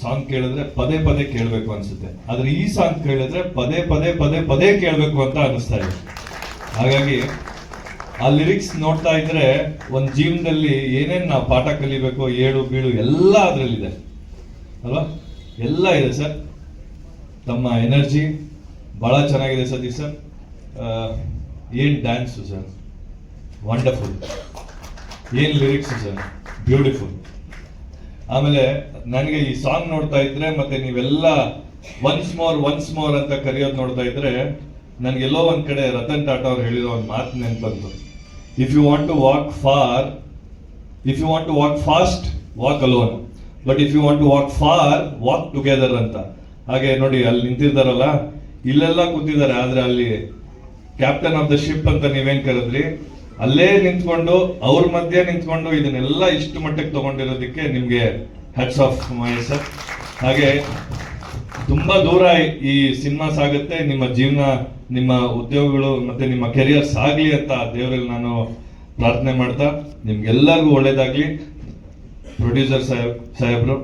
Song ಕೇಳಿದ್ರೆ ಪದೇ ಪದೇ ಕೇಳಬೇಕು ಅನ್ಸುತ್ತೆ. ಆದ್ರೆ ಈ ಸಾಂಗ್ ಕೇಳಿದ್ರೆ ಪದೇ ಪದೇ ಪದೇ ಪದೇ ಕೇಳಬೇಕು ಅಂತ ಅನಿಸ್ತಾ ಇದೆ. ಹಾಗಾಗಿ ಆ ಲಿರಿಕ್ಸ್ ನೋಡ್ತಾ ಇದ್ರೆ ಒಂದ್ ಜೀವನದಲ್ಲಿ ಏನೇನ್ ನಾವು ಪಾಠ ಕಲಿಬೇಕು, ಏಳು ಬೀಳು ಎಲ್ಲ ಅದ್ರಲ್ಲಿದೆ ಅಲ್ವಾ, ಎಲ್ಲ ಇದೆ ಸರ್. ತಮ್ಮ ಎನರ್ಜಿ ಬಹಳ ಚೆನ್ನಾಗಿದೆ ಸತೀಶ್ ಸರ್. ಏನ್ ಡ್ಯಾನ್ಸು ಸರ್, ವಂಡರ್ಫುಲ್. ಏನ್ ಲಿರಿಕ್ಸ್ ಸರ್, ಬ್ಯೂಟಿಫುಲ್. ಆಮೇಲೆ ನನಗೆ ಈ ಸಾಂಗ್ ನೋಡ್ತಾ ಇದ್ರೆ ಮತ್ತೆ ನೀವೆಲ್ಲ ಒನ್ಸ್ ಮೋರ್ ಅಂತ ಕರೆಯೋದು ನೋಡ್ತಾ ಇದ್ರೆ ನನ್ಗೆಲ್ಲೋ ಒಂದ್ ಕಡೆ ರತನ್ ಟಾಟಾ ಅವ್ರು ಹೇಳಿರೋ ಒಂದು ಮಾತು ನೆನ್ಪಂತು. If you want to walk fast walk alone, but if you want to walk far walk together ಅಂತ. ಹಾಗೆ ನೋಡಿ ಅಲ್ಲಿ ನಿಂತಿರ್ತಾರಲ್ಲ, ಇಲ್ಲೆಲ್ಲ ಕೂತಿದ್ದಾರೆ, ಆದ್ರೆ ಅಲ್ಲಿ ಕ್ಯಾಪ್ಟನ್ ಆಫ್ ದ ಶಿಪ್ ಅಂತ ನೀವೇನ್ ಕರೆದ್ರಿ, ಅಲ್ಲೇ ನಿಂತ್ಕೊಂಡು ಅವ್ರ ಮಧ್ಯೆ ನಿಂತ್ಕೊಂಡು ಇದನ್ನೆಲ್ಲ ಇಷ್ಟು ಮಟ್ಟಕ್ಕೆ ತಗೊಂಡಿರೋದಕ್ಕೆ ನಿಮ್ಗೆ ಹ್ಯಾಟ್ಸ್ ಆಫ್ ಮಹೇಶ್ ಸರ್. ಹಾಗೆ ತುಂಬಾ ದೂರ ಈ ಸಿನಿಮಾ ಸಾಗುತ್ತೆ, ನಿಮ್ಮ ಜೀವನ, ನಿಮ್ಮ ಉದ್ಯೋಗಗಳು ಮತ್ತೆ ನಿಮ್ಮ ಕೆರಿಯರ್ ಸಾಗ್ಲಿ ಅಂತ ದೇವರಲ್ಲಿ ನಾನು ಪ್ರಾರ್ಥನೆ ಮಾಡ್ತಾ, ನಿಮ್ಗೆಲ್ಲರಿಗೂ ಒಳ್ಳೇದಾಗ್ಲಿ. ಪ್ರೊಡ್ಯೂಸರ್ ಸಾಹೇಬ್ರು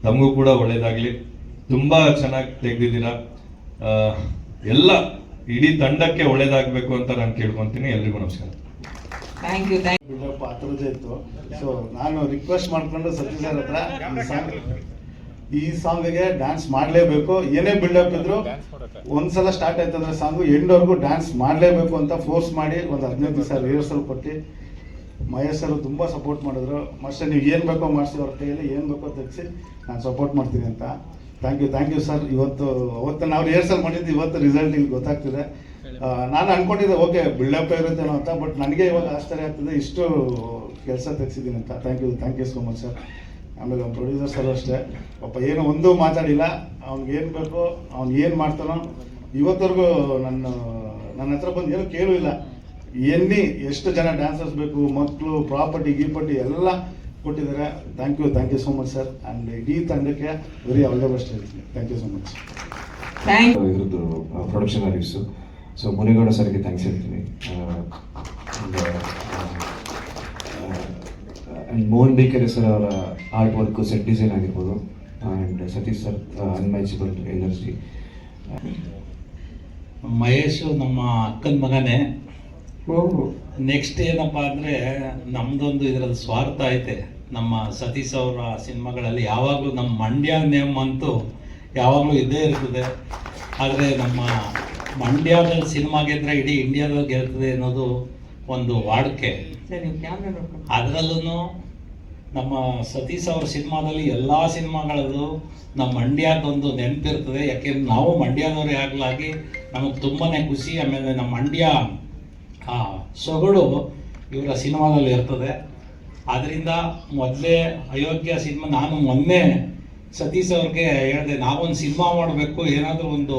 ತಮಗೂ ಕೂಡ ಒಳ್ಳೇದಾಗ್ಲಿ. ತುಂಬಾ ಚೆನ್ನಾಗಿ ತೆಗ್ದಿದ್ದೀರಾ. ಎಲ್ಲ ಇಡೀ ತಂಡಕ್ಕೆ ಒಳ್ಳೇದಾಗಬೇಕು ಅಂತ ನಾನು ಕೇಳ್ಕೊಂತೀನಿ. ಎಲ್ರಿಗೂ ನಮಸ್ಕಾರ. ಬಿಲ್ಡಪ್ ಆ ಥರದ್ದೇ ಇತ್ತು. ಸೊ ನಾನು ರಿಕ್ವೆಸ್ಟ್ ಮಾಡ್ಕೊಂಡು ಸತೀಶ್ ಸರ್ ಹತ್ರ ಈ ಸಾಂಗ್ಗೆ ಡ್ಯಾನ್ಸ್ ಮಾಡಲೇಬೇಕು, ಏನೇ ಬಿಲ್ಡಪ್ ಇದ್ರು ಒಂದ್ಸಲ ಸ್ಟಾರ್ಟ್ ಆಯ್ತಂದ್ರೆ ಸಾಂಗು ಎಂಡ್ವರೆಗೂ ಡ್ಯಾನ್ಸ್ ಮಾಡಲೇಬೇಕು ಅಂತ ಫೋರ್ಸ್ ಮಾಡಿ ಒಂದು 15 ದಿವಸ ರಿಹರ್ಸಲ್ ಕೊಟ್ಟು ಮಹೇಶ್ ಸರ್ ತುಂಬ ಸಪೋರ್ಟ್ ಮಾಡಿದ್ರು. ಮಾಸ್ಟರ್ ನೀವು ಏನು ಬೇಕೋ ಮಾಡಿಸಿ, ಅವ್ರ ಕೈಯಲ್ಲಿ ಏನು ಬೇಕೋ ತೆಗೆಸಿ ನಾನು ಸಪೋರ್ಟ್ ಮಾಡ್ತೀನಿ ಅಂತ. Thank you sir. ಅವತ್ತು ನಾವು ರಿಹರ್ಸಲ್ ಮಾಡಿದ್ದು, ಇವತ್ತು ರಿಸಲ್ಟ್ ಇಲ್ಲಿ ಗೊತ್ತಾಗ್ತಿದೆ. ನಾನು ಅನ್ಕೊಂಡಿದ್ದೆ ಓಕೆ ಬಿಲ್ಡಪ್ ಇರುತ್ತೇನೋ ಅಂತ, ಬಟ್ ನನಗೆ ಇವಾಗ ಆಶ್ಚರ್ಯ ಆಗ್ತಿದೆ ಇಷ್ಟು ಕೆಲಸ ತೆಗ್ಸಿದ್ದೀನಿ ಅಂತ. Thank you so much sir. ಆಮೇಲೆ ಅವ್ನು ಪ್ರೊಡ್ಯೂಸರ್ ಸರ್ ಅಷ್ಟೇ, ಪಾಪ ಏನು ಒಂದೂ ಮಾತಾಡಿಲ್ಲ. ಅವ್ನಿಗೆ ಏನು ಬೇಕೋ ಅವ್ನು ಏನು ಮಾಡ್ತಾನೋ ಇವತ್ತವರೆಗೂ ನನ್ನ ಹತ್ರ ಬಂದು ಏನು ಕೇಳೂ ಇಲ್ಲ. ಎಷ್ಟು ಜನ ಡ್ಯಾನ್ಸರ್ಸ್ ಬೇಕು, ಮಕ್ಕಳು, ಪ್ರಾಪರ್ಟಿ ಎಲ್ಲ ಕೊಟ್ಟಿದ್ದಾರೆ. Thank you so much sir. And ಇಡೀ ತಂಡಕ್ಕೆ ವೆರಿ ಆಲ್ ದ ಬೆಸ್ಟ್ ಹೇಳ್ತೀನಿ. Thank you so much. ಇದ್ರದ್ದು ಪ್ರೊಡಕ್ಷನ್ ಆರ್ಟಿಸ್ಟು, ಸೊ ಮುನಿಗೌಡ ಸರ್ಗೆ ಥ್ಯಾಂಕ್ಸ್ ಹೇಳ್ತೀನಿ. ಆ್ಯಂಡ್ ಮೋಹನ್ ಬೇಕರೆ ಸರ್ ಅವರ ಆರ್ಟ್ ವರ್ಕು, ಸೆಟ್ ಡಿಸೈನ್ ಆಗಿರ್ಬೋದು, and Satish sir unmatchable energy. Mahesh ನಮ್ಮ ಅಕ್ಕನ ಮಗನೇ. ನೆಕ್ಸ್ಟ್ ಏನಪ್ಪ ಅಂದರೆ ನಮ್ಮದೊಂದು ಇದರಲ್ಲಿ ಸ್ವಾರ್ಥ ಐತೆ. ನಮ್ಮ ಸತೀಶ್ ಅವರ ಸಿನಿಮಾಗಳಲ್ಲಿ ಯಾವಾಗಲೂ ನಮ್ಮ ಮಂಡ್ಯ ನೇಮ್ ಅಂತೂ ಯಾವಾಗಲೂ ಇದ್ದೇ ಇರ್ತದೆ. ಆದರೆ ನಮ್ಮ ಮಂಡ್ಯದಲ್ಲಿ ಸಿನಿಮಾ ಗೆದ್ದರೆ ಇಡೀ ಇಂಡಿಯಾದಲ್ಲಿ ಗೆಲ್ತದೆ ಅನ್ನೋದು ಒಂದು ವಾಡಿಕೆ. ಅದರಲ್ಲೂ ನಮ್ಮ ಸತೀಶ್ ಅವ್ರ ಸಿನಿಮಾದಲ್ಲಿ ಎಲ್ಲ ಸಿನಿಮಾಗಳಲ್ಲೂ ನಮ್ಮ ಮಂಡ್ಯದೊಂದು ನೆನಪಿರ್ತದೆ. ಯಾಕೆಂದ್ರೆ ನಾವು ಮಂಡ್ಯದವರೇ ಆಗಲಾಗಿ ನಮಗೆ ತುಂಬಾ ಖುಷಿ. ಆಮೇಲೆ ನಮ್ಮ ಮಂಡ್ಯ ಸೊಗಡು ಇವರ ಸಿನಿಮಾದಲ್ಲಿ ಇರ್ತದೆ. ಆದ್ದರಿಂದ ಮೊದಲೇ ಅಯೋಗ್ಯ ಸಿನಿಮಾ ನಾನು ಮೊನ್ನೆ ಸತೀಶ್ ಅವ್ರಿಗೆ ಹೇಳಿದೆ, ನಾವೊಂದು ಸಿನಿಮಾ ಮಾಡಬೇಕು, ಏನಾದರೂ ಒಂದು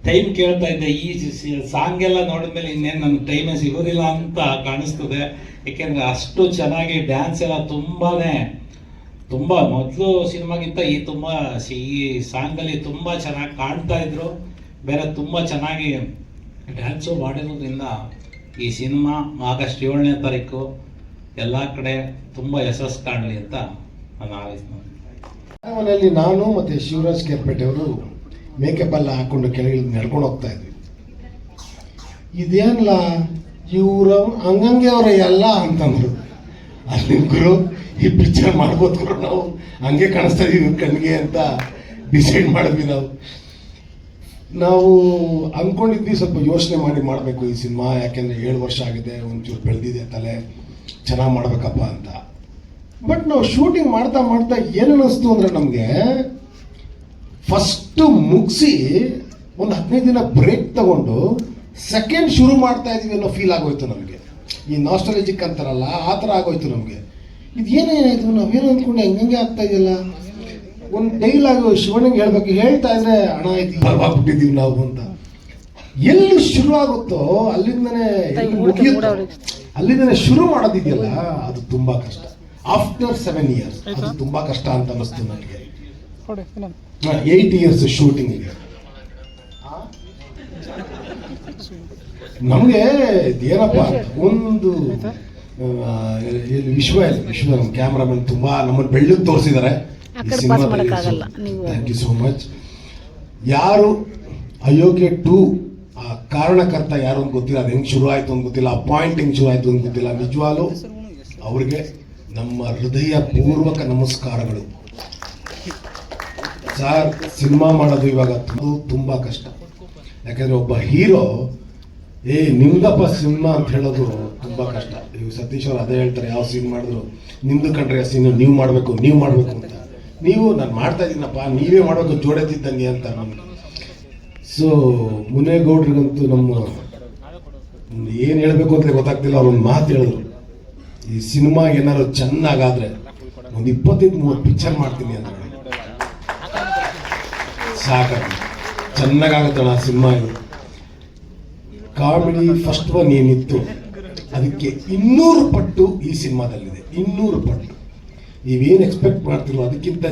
ಟೈಮ್ ಕೇಳ್ತಾ ಇದ್ದೆ. ಈ ಸಾಂಗ್ ಎಲ್ಲ ನೋಡಿದ್ಮೇಲೆ ಇನ್ನೇನು ನನಗೆ ಟೈಮೇ ಸಿಗೋದಿಲ್ಲ ಅಂತ ಕಾಣಿಸ್ತದೆ. ಏಕೆಂದರೆ ಅಷ್ಟು ಚೆನ್ನಾಗಿ ಡ್ಯಾನ್ಸ್ ಎಲ್ಲ ತುಂಬ ಮೊದಲು ಸಿನಿಮಾಗಿಂತ ಈ ಸಾಂಗಲ್ಲಿ ತುಂಬ ಚೆನ್ನಾಗಿ ಕಾಣ್ತಾ ಇದ್ರು. ಬೇರೆ ತುಂಬ ಚೆನ್ನಾಗಿ ಡ್ಯಾನ್ಸು ಮಾಡಿರೋದ್ರಿಂದ ಈ ಸಿನಿಮಾ ಆಗಸ್ಟ್ 7ನೇ ತಾರೀಕು ಎಲ್ಲ ಕಡೆ ತುಂಬ ಯಶಸ್ಸು ಕಾಣಲಿ ಅಂತ ನಾನು ಆಲೋಚನೆ. ಮನೆಯಲ್ಲಿ ನಾನು ಮತ್ತು ಶಿವರಾಜ್ ಕೇರ್ಪೇಟೆ ಅವರು ಮೇಕಪ್ ಎಲ್ಲ ಹಾಕ್ಕೊಂಡು ಕೆಳಗೆ ನಡ್ಕೊಂಡು ಹೋಗ್ತಾ ಇದ್ವಿ. ಇದೇನಲ್ಲ ಇವರು ಹಂಗಂಗೆ ಅವರ ಎಲ್ಲ ಅಂತಂದರು. ಅಲ್ಲಿ ಗುರು ಈ ಪಿಕ್ಚರ್ ಮಾಡ್ಬೋದು ಗುರು, ನಾವು ಹಂಗೆ ಕಾಣಿಸ್ತಾ ಇದೀವಿ ಕಣ್ಣಿಗೆ ಅಂತ ಡಿಸೈಡ್ ಮಾಡಿದ್ವಿ. ನಾವು ಅಂದ್ಕೊಂಡಿದ್ವಿ ಸ್ವಲ್ಪ ಯೋಚನೆ ಮಾಡಿ ಮಾಡಬೇಕು ಈ ಸಿನಿಮಾ, ಯಾಕೆಂದರೆ 7 ವರ್ಷ ಆಗಿದೆ, ಒಂಚೂರು ಬೆಳೆದಿದೆ ತಲೆ, ಚೆನ್ನಾಗಿ ಮಾಡಬೇಕಪ್ಪ ಅಂತ. ಬಟ್ ನಾವು ಶೂಟಿಂಗ್ ಮಾಡ್ತಾ ಏನು ಅನ್ನಿಸ್ತು ಅಂದರೆ ನಮಗೆ ಫಸ್ಟು ಮುಗಿಸಿ ಒಂದು 15 ದಿನ ಬ್ರೇಕ್ ತಗೊಂಡು ಸೆಕೆಂಡ್ ಶುರು ಮಾಡ್ತಾ ಇದೀವಿ ಅನ್ನೋ ಫೀಲ್ ಆಗೋಯ್ತು ನಮಗೆ. ಈ ನಾಸ್ಟಾಲಜಿಕ್ ಅಂತಾರಲ್ಲ ಆ ಥರ ಆಗೋಯ್ತು ನಮಗೆ. ಇದೇನೇನಾಯಿತು, ನಾವೇನು ಅಂದ್ಕೊಂಡು ಹಂಗಂಗೆ ಆಗ್ತಾ ಇದೆಯಲ್ಲ. ಒಂದು ಡೈಲಾಗು ಶಿವನಿಗೆ ಹೇಳ್ತಾ ಇದ್ರೆ ಹಣ ಆಯ್ತು ಬರ್ಬಿಟ್ಟಿದ್ದೀವಿ ನಾವು ಅಂತ. ಎಲ್ಲಿ ಶುರು ಆಗುತ್ತೋ ಅಲ್ಲಿಂದನೇ ಮುಗಿಯುತ್ತೋ, ಅಲ್ಲಿಂದನೇ ಶುರು ಮಾಡೋದಿದೆಯಲ್ಲ ಅದು ತುಂಬ ಕಷ್ಟ. ಆಫ್ಟರ್ 7 years ಅದು ತುಂಬ ಕಷ್ಟ ಅಂತ ಅನ್ನಿಸ್ತು ನನಗೆ. 8 years ಶೂಟಿಂಗಿಗೆ ನಮಗೆ ಏನಪ್ಪ ಒಂದು ವಿಶ್ವ ನಮ್ಮ ಕ್ಯಾಮ್ರಾಮನ್ ತುಂಬ ನಮ್ಮನ್ನು ಬೆಳ್ಳಗೆ ತೋರಿಸಿದ್ದಾರೆ. ಕಡೆ ಪಾಸ್ ಮಾಡೋಕ್ಕಾಗಲ್ಲ ನೀವು. Thank you so much. ಯಾರು ಅಯೋಗ್ಯ 2 ಆ ಕಾರಣಕರ್ತ ಯಾರು ಅಂತ ಗೊತ್ತಿಲ್ಲ, ಅದು ಹೆಂಗೆ ಶುರು ಆಯಿತು ಅಂತ ಗೊತ್ತಿಲ್ಲ, ಆ ಪಾಯಿಂಟ್ ಹೆಂಗೆ ಶುರು ಆಯಿತು ಅಂತ ಗೊತ್ತಿಲ್ಲ. ನಿಜವಾಗ್ಲೂ ಅವ್ರಿಗೆ ನಮ್ಮ ಹೃದಯ ಪೂರ್ವಕ ನಮಸ್ಕಾರಗಳು. ಸರ್, ಸಿನಿಮಾ ಮಾಡೋದು ಇವಾಗ ತುಂಬ ಕಷ್ಟ. ಯಾಕಂದರೆ ಒಬ್ಬ ಹೀರೋ ನಿಮ್ದಪ್ಪ ಸಿನಿಮಾ ಅಂತ ಹೇಳೋದು ತುಂಬ ಕಷ್ಟ. ಈಗ ಸತೀಶ್ ಅವರು ಅದೇ ಹೇಳ್ತಾರೆ, ಯಾವ ಸೀನ್ ಮಾಡಿದ್ರು ನಿಮ್ದು ಕಂಡ್ರೆ ಆ ಸೀನ್ ನೀವು ಮಾಡಬೇಕು ಅಂತ. ನೀವು ನಾನು ಮಾಡ್ತಾ ಇದ್ದೀನಪ್ಪ, ನೀವೇ ಮಾಡಬೇಕು ಜೋಡೆತ್ತಿದ್ದಂಗೆ ಅಂತ ನಮ್ಗೆ. ಸೊ ಮುನೇಗೌಡ್ರಿಗಂತೂ ನಮ್ಮ ಏನು ಹೇಳಬೇಕು ಅಂತ ಗೊತ್ತಾಗ್ತಿಲ್ಲ. ಅವ್ರೊಂದು ಮಾತು ಹೇಳಿದ್ರು, ಈ ಸಿನಿಮಾ ಏನಾದ್ರು ಚೆನ್ನಾಗಾದ್ರೆ ಒಂದು 25-30 ಪಿಕ್ಚರ್ ಮಾಡ್ತೀನಿ ಅಂತ. ಸಾಕಾಗ ಚೆನ್ನಾಗಾಗತ್ತಣ್ಣ ಸಿನಿಮಾ. ಇದು ಕಾಮಿಡಿ ಫಸ್ಟ್ ಒನ್ ಏನಿತ್ತು ಅದಕ್ಕೆ 200 ಪಟ್ಟು ಈ ಸಿನಿಮಾದಲ್ಲಿದೆ. 200 ಪಟ್ಟು ನೀವೇನು ಎಕ್ಸ್ಪೆಕ್ಟ್ ಮಾಡ್ತಿರೋ ಅದಕ್ಕಿಂತ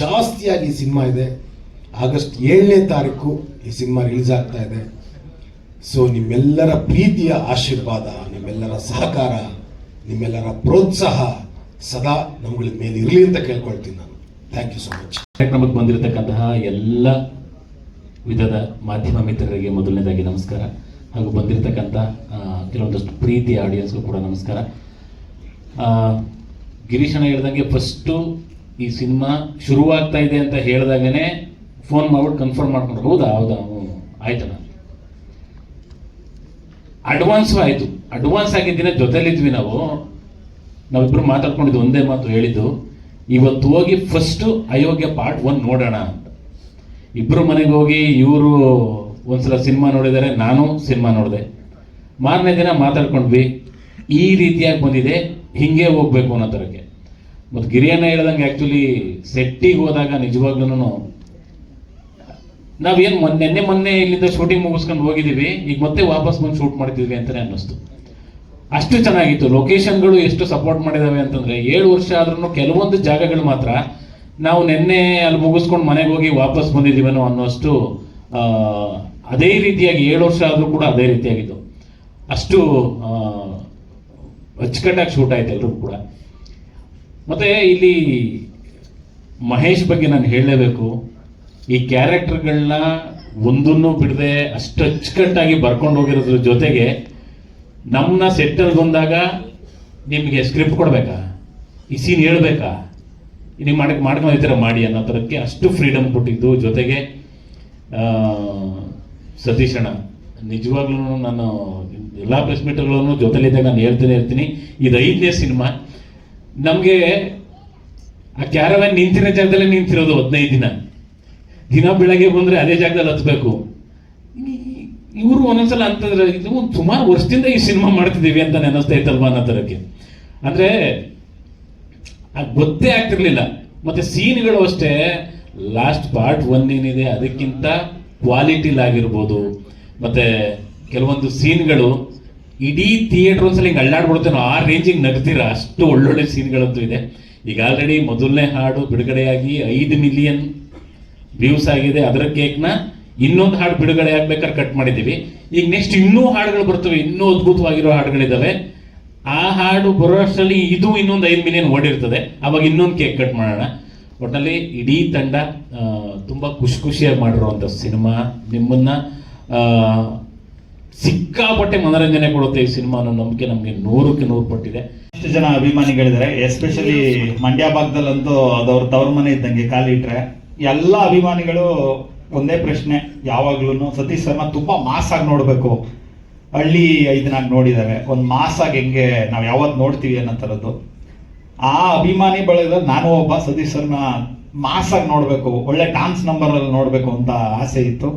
ಜಾಸ್ತಿಯಾಗಿ ಈ ಸಿನಿಮಾ ಇದೆ. ಆಗಸ್ಟ್ 7ನೇ ತಾರೀಕು ಈ ಸಿನಿಮಾ ರಿಲೀಸ್ ಆಗ್ತಾ ಇದೆ. ಸೊ ನಿಮ್ಮೆಲ್ಲರ ಪ್ರೀತಿಯ ಆಶೀರ್ವಾದ, ನಿಮ್ಮೆಲ್ಲರ ಸಹಕಾರ, ನಿಮ್ಮೆಲ್ಲರ ಪ್ರೋತ್ಸಾಹ ಸದಾ ನಮ್ಗಳ ಮೇಲೆ ಇರಲಿ ಅಂತ ಕೇಳ್ಕೊಳ್ತೀನಿ ನಾನು. Thank you so much. ಕಾರ್ಯಕ್ರಮಕ್ಕೆ ಬಂದಿರತಕ್ಕಂತಹ ಎಲ್ಲ ವಿಧದ ಮಾಧ್ಯಮ ಮಿತ್ರರಿಗೆ ಮೊದಲನೇದಾಗಿ ನಮಸ್ಕಾರ, ಹಾಗೂ ಬಂದಿರತಕ್ಕಂಥ ಕೆಲವೊಂದಷ್ಟು ಪ್ರೀತಿಯ ಆಡಿಯನ್ಸ್ಗೂ ಕೂಡ ನಮಸ್ಕಾರ. ಗಿರೀಶನ ಹೇಳ್ದಂಗೆ ಫಸ್ಟು ಈ ಸಿನಿಮಾ ಶುರುವಾಗ್ತಾ ಇದೆ ಅಂತ ಹೇಳಿದಾಗನೇ ಫೋನ್ ಮಾಡ್ಬಿಟ್ಟು ಕನ್ಫರ್ಮ್ ಮಾಡ್ಕೊಂಡು, ಹೌದಾ ಆಯ್ತಣ್ಣ. ಅಡ್ವಾನ್ಸು ಆಯಿತು. ಅಡ್ವಾನ್ಸ್ ಆಗಿದ್ದಿನ ಜೊತೆಲಿದ್ವಿ ನಾವಿಬ್ಬರು ಮಾತಾಡ್ಕೊಂಡಿದ್ದು ಒಂದೇ ಮಾತು ಹೇಳಿದ್ದು, ಇವತ್ತು ಹೋಗಿ ಫಸ್ಟು ಅಯೋಗ್ಯ ಪಾರ್ಟ್ 1 ನೋಡೋಣ ಅಂತ. ಇಬ್ಬರು ಮನೆಗೆ ಹೋಗಿ ಇವರು ಒಂದ್ಸಲ ಸಿನಿಮಾ ನೋಡಿದ್ದಾರೆ, ನಾನು ಸಿನಿಮಾ ನೋಡಿದೆ. ಮಾರನೇ ದಿನ ಮಾತಾಡ್ಕೊಂಡ್ವಿ, ಈ ರೀತಿಯಾಗಿ ಬಂದಿದೆ, ಹಿಂಗೆ ಹೋಗ್ಬೇಕು ಅನ್ನೋ ಥರಕ್ಕೆ. ಮತ್ತು ಗಿರಿಯನ್ನ ಹೇಳ್ದಂಗೆ ಆ್ಯಕ್ಚುಲಿ ಸೆಟ್ಟಿಗೆ ಹೋದಾಗ ನಿಜವಾಗ್ಲೂ ನಾವೇನು ಮೊನ್ನೆ ಇಲ್ಲಿಂದ ಶೂಟಿಂಗ್ ಮುಗಿಸ್ಕೊಂಡು ಹೋಗಿದ್ದೀವಿ, ಈಗ ಮತ್ತೆ ವಾಪಸ್ ಬಂದು ಶೂಟ್ ಮಾಡ್ತಿದ್ವಿ ಅಂತಲೇ ಅನ್ನಿಸ್ತು. ಅಷ್ಟು ಚೆನ್ನಾಗಿತ್ತು. ಲೊಕೇಶನ್ಗಳು ಎಷ್ಟು ಸಪೋರ್ಟ್ ಮಾಡಿದಾವೆ ಅಂತಂದರೆ 7 ವರ್ಷ ಆದ್ರೂ ಕೆಲವೊಂದು ಜಾಗಗಳು ಮಾತ್ರ ನಾವು ನಿನ್ನೆ ಅಲ್ಲಿ ಮುಗಿಸ್ಕೊಂಡು ಮನೆಗೆ ಹೋಗಿ ವಾಪಸ್ ಬಂದಿದ್ದೀವೇನೋ ಅನ್ನೋಷ್ಟು ಅದೇ ರೀತಿಯಾಗಿ 7 ವರ್ಷ ಆದರೂ ಕೂಡ ಅದೇ ರೀತಿಯಾಗಿತ್ತು. ಅಷ್ಟು ಅಚ್ಚುಕಟ್ಟಾಗಿ ಶೂಟ್ ಆಯ್ತು ಎಲ್ಲರೂ ಕೂಡ. ಮತ್ತು ಇಲ್ಲಿ ಮಹೇಶ್ ಬಗ್ಗೆ ನಾನು ಹೇಳಲೇಬೇಕು. ಈ ಕ್ಯಾರೆಕ್ಟರ್ಗಳನ್ನ ಒಂದನ್ನು ಬಿಡದೆ ಅಷ್ಟು ಅಚ್ಚುಕಟ್ಟಾಗಿ ಬರ್ಕೊಂಡು ಹೋಗಿರೋದ್ರ ಜೊತೆಗೆ ನಮ್ಮನ್ನ ಸೆಟ್ಟಲ್ಲಿ ಬಂದಾಗ ನಿಮಗೆ ಸ್ಕ್ರಿಪ್ಟ್ ಕೊಡಬೇಕಾ, ಈ ಸೀನ್ ಹೇಳ್ಬೇಕಾ, ನೀವು ಮಾಡ್ಕೊಂಡಿರ್ತೀರ ಮಾಡಿ ಅನ್ನೋ ಥರಕ್ಕೆ ಅಷ್ಟು ಫ್ರೀಡಮ್ ಕೊಟ್ಟಿದ್ದು. ಜೊತೆಗೆ ಸತೀಶ್ ಅಣ್ಣ ನಿಜವಾಗ್ಲೂ ನಾನು ಎಲ್ಲ ಪ್ರೆಸ್ ಮೀಟ್ಗಳನ್ನು ಜೊತೆಲಿದ್ದಾಗ ನಾನು ಹೇಳ್ತಾನೆ ಇರ್ತೀನಿ, ಇದು 5ನೇ ಸಿನಿಮಾ. ನಮಗೆ ಆ ಕ್ಯಾರವ್ಯಾನ್ ನಿಂತಿರೋ ಜಾಗದಲ್ಲೇ ನಿಂತಿರೋದು 15 ದಿನ ಬೆಳಗ್ಗೆ ಬಂದರೆ ಅದೇ ಜಾಗದಲ್ಲಿ ಹತ್ಬೇಕು. ಇವರು ಒಂದೊಂದ್ಸಲ ಅಂತಂದ್ರೆ ಇದು ಸುಮಾರು ವರ್ಷದಿಂದ ಈ ಸಿನಿಮಾ ಮಾಡ್ತಿದ್ದೀವಿ ಅಂತ ನೆನಸ್ತಾ ಇತ್ತಲ್ವಾ ಅನ್ನೋ ಥರಕ್ಕೆ. ಅಂದರೆ ಗೊತ್ತೇ ಆಗ್ತಿರ್ಲಿಲ್ಲ. ಮತ್ತು ಸೀನ್ಗಳು ಅಷ್ಟೇ, ಲಾಸ್ಟ್ ಪಾರ್ಟ್ 1 ಏನಿದೆ ಅದಕ್ಕಿಂತ ಕ್ವಾಲಿಟಿಲಾಗಿರ್ಬೋದು, ಮತ್ತು ಕೆಲವೊಂದು ಸೀನ್ಗಳು ಇಡೀ ಥಿಯೇಟ್ರ್ ಒಂದ್ಸಲ ಹಿಂಗೆ ಅಳ್ಳಾಡ್ಬಿಡುತ್ತೇನೋ ಆ ರೇಂಜಿಗೆ ನಗ್ತೀರ, ಅಷ್ಟು ಒಳ್ಳೊಳ್ಳೆ ಸೀನ್ಗಳಂತೂ ಇದೆ. ಈಗ ಆಲ್ರೆಡಿ ಮೊದಲನೇ ಹಾಡು ಬಿಡುಗಡೆಯಾಗಿ 5 ಮಿಲಿಯನ್ ವ್ಯೂಸ್ ಆಗಿದೆ. ಅದರ ಕೇಕ್ನ ಇನ್ನೊಂದು ಹಾಡು ಬಿಡುಗಡೆ ಆಗ್ಬೇಕಾದ್ರೆ ಕಟ್ ಮಾಡಿದ್ದೀವಿ. ಈಗ ನೆಕ್ಸ್ಟ್ ಇನ್ನೂ ಹಾಡುಗಳು ಬರ್ತವೆ, ಇನ್ನೂ ಅದ್ಭುತವಾಗಿರೋ ಹಾಡುಗಳಿದ್ದಾವೆ. ಆ ಹಾಡು ಬರೋ ಅಷ್ಟರಲ್ಲಿ ಇದು ಇನ್ನೊಂದು 5 ಮಿಲಿಯನ್ ಓಡಿರ್ತದೆ, ಅವಾಗ ಇನ್ನೊಂದು ಕೇಕ್ ಕಟ್ ಮಾಡೋಣ. ಒಟ್ಟಲ್ಲಿ ಇಡೀ ತಂಡ ತುಂಬ ಖುಷಿಯಾಗಿ ಮಾಡಿರುವಂಥ ಸಿನಿಮಾ. ನಿಮ್ಮನ್ನ ಸಿಕ್ಕಾಪಟ್ಟೆ ಮನೋರಂಜನೆ ಕೊಡುತ್ತೆ ಈ ಸಿನಿಮಾ ಅನ್ನೋ ನಂಬಿಕೆ ನಮಗೆ 100ಕ್ಕೆ 100 ಪಟ್ಟಿದೆ. ಎಷ್ಟು ಜನ ಅಭಿಮಾನಿಗಳಿದ್ದಾರೆ, ಎಸ್ಪೆಷಲಿ ಮಂಡ್ಯ ಭಾಗದಲ್ಲಂತೂ ಅದವ್ರ ತವ್ರ ಮನೆ ಇದ್ದಂಗೆ ಕಾಲಿಟ್ರೆ ಎಲ್ಲ ಅಭಿಮಾನಿಗಳು ಒಂದೇ ಪ್ರಶ್ನೆ ಯಾವಾಗ್ಲೂ, ಸತೀಶ್ ಸರ್ನ ತುಂಬಾ ಮಾಸ್ ಆಗಿ ನೋಡ್ಬೇಕು. ಹಳ್ಳಿ 5ನಾಗ ನೋಡಿದ್ದಾರೆ, ಒಂದು ಮಾಸ್ ಆಗಿ ಹೆಂಗೆ ನಾವು ಯಾವತ್ತು ನೋಡ್ತೀವಿ ಅನ್ನೋ ಥರದ್ದು. ಆ ಅಭಿಮಾನಿ ಬಳಗದಲ್ಲಿ ನಾನು ಒಬ್ಬ. ಸತೀಶ್ ಸರ್ನ ಮಾಸ್ ಆಗಿ ನೋಡ್ಬೇಕು, ಒಳ್ಳೆ ಡಾನ್ಸ್ ನಂಬರಲ್ಲಿ ನೋಡ್ಬೇಕು ಅಂತ ಆಸೆ ಇತ್ತು.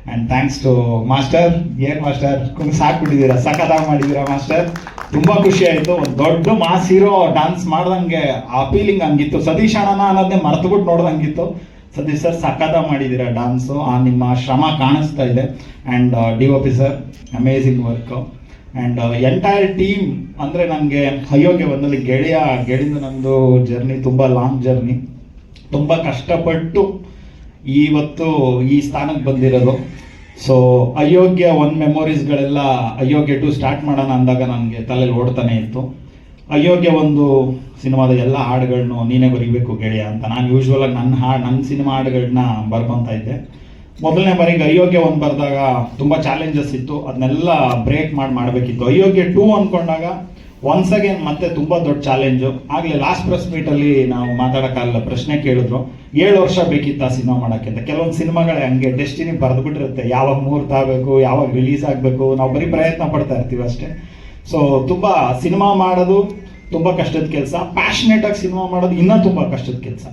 And thanks to master. ಏನ್ ಮಾಸ್ಟರ್ ಸಾಕ್ಬಿಟ್ಟಿದ್ದೀರಾ, ಸಖತ್ತಾಗಿ ಮಾಡಿದ್ದೀರಾ ಮಾಸ್ಟರ್. ತುಂಬಾ ಖುಷಿ ಆಯ್ತು. ಒಂದು ದೊಡ್ಡ ಮಾಸ್ ಹೀರೋ ಡಾನ್ಸ್ ಮಾಡ್ದಂಗೆ ಆ ಫೀಲಿಂಗ್ ಹಂಗಿತ್ತು. ಸತೀಶ್ ಅಣ್ಣನ ಅನ್ನೋದನ್ನೇ ಮರ್ತುಬಿಟ್ಟು ನೋಡ್ದಂಗಿತ್ತು. ಸತೀಶ್ ಸರ್ ಸಖತ್ತಾಗಿ ಮಾಡಿದ್ದೀರಾ ಡಾನ್ಸು, ಆ ನಿಮ್ಮ ಶ್ರಮ ಕಾಣಿಸ್ತಾ ಇದೆ. And DOP sir amazing work. And entire team ಅಂದರೆ ನನಗೆ ಅಯೋಗ್ಯ ಒಂದಲ್ಲಿ ಗೆಳೆಯಿಂದ ನಂದು ಜರ್ನಿ ತುಂಬ ಲಾಂಗ್ ಜರ್ನಿ, ತುಂಬ ಕಷ್ಟಪಟ್ಟು ಇವತ್ತು ಈ ಸ್ಥಾನಕ್ಕೆ ಬಂದಿರೋದು. ಸೊ ಅಯೋಗ್ಯ 1 ಮೆಮೊರೀಸ್ಗಳೆಲ್ಲ ಅಯೋಗ್ಯ 2 ಸ್ಟಾರ್ಟ್ ಮಾಡೋಣ ಅಂದಾಗ ನನಗೆ ತಲೆಯಲ್ಲಿ ಓಡ್ತಾನೆ ಇತ್ತು. ಅಯೋಗ್ಯ ಒಂದು ಸಿನಿಮಾದ ಎಲ್ಲ ಹಾಡುಗಳನ್ನು ನೀನೇ ಬರೀಬೇಕು ಗೆಳೆಯ ಅಂತ ನಾನು ಯೂಶ್ವಲ್ ಆಗಿ ನನ್ನ ಸಿನಿಮಾ ಹಾಡುಗಳನ್ನ ಬರ್ಕೊತಾ ಇದ್ದೆ. ಮೊದಲನೇ ಬಾರಿಗೆ ಅಯೋಗ್ಯ ಒಂದು ಬರೆದಾಗ ತುಂಬ ಚಾಲೆಂಜಸ್ ಇತ್ತು, ಅದನ್ನೆಲ್ಲ ಬ್ರೇಕ್ ಮಾಡಬೇಕಿತ್ತು. ಅಯೋಗ್ಯ 2 ಅಂದ್ಕೊಂಡಾಗ ಒನ್ಸ್ ಅಗೇನ್ ಮತ್ತೆ ತುಂಬ ದೊಡ್ಡ ಚಾಲೆಂಜು. ಆಗಲೇ ಲಾಸ್ಟ್ ಪ್ರೆಸ್ ಮೀಟಲ್ಲಿ ನಾವು ಮಾತಾಡೋಕ್ಕಾಗಲ್ಲ, ಪ್ರಶ್ನೆ ಕೇಳಿದ್ರು 7 ವರ್ಷ ಬೇಕಿತ್ತು ಆ ಸಿನಿಮಾ ಮಾಡೋಕ್ಕೆ ಅಂತ. ಕೆಲವೊಂದು ಸಿನಿಮಾಗಳೇ ಹಂಗೆ ಡೆಸ್ಟಿನಿ ಬರೆದ್ಬಿಟ್ಟಿರುತ್ತೆ, ಯಾವಾಗ ಮುಹೂರ್ತ ಆಗಬೇಕು, ಯಾವಾಗ ರಿಲೀಸ್ ಆಗಬೇಕು, ನಾವು ಬರೀ ಪ್ರಯತ್ನ ಪಡ್ತಾ ಇರ್ತೀವಿ ಅಷ್ಟೇ. ಸೊ ತುಂಬ ಸಿನಿಮಾ ಮಾಡೋದು ತುಂಬ ಕಷ್ಟದ ಕೆಲಸ, ಪ್ಯಾಷನೇಟಾಗಿ ಸಿನಿಮಾ ಮಾಡೋದು ಇನ್ನೂ ತುಂಬ ಕಷ್ಟದ ಕೆಲಸ.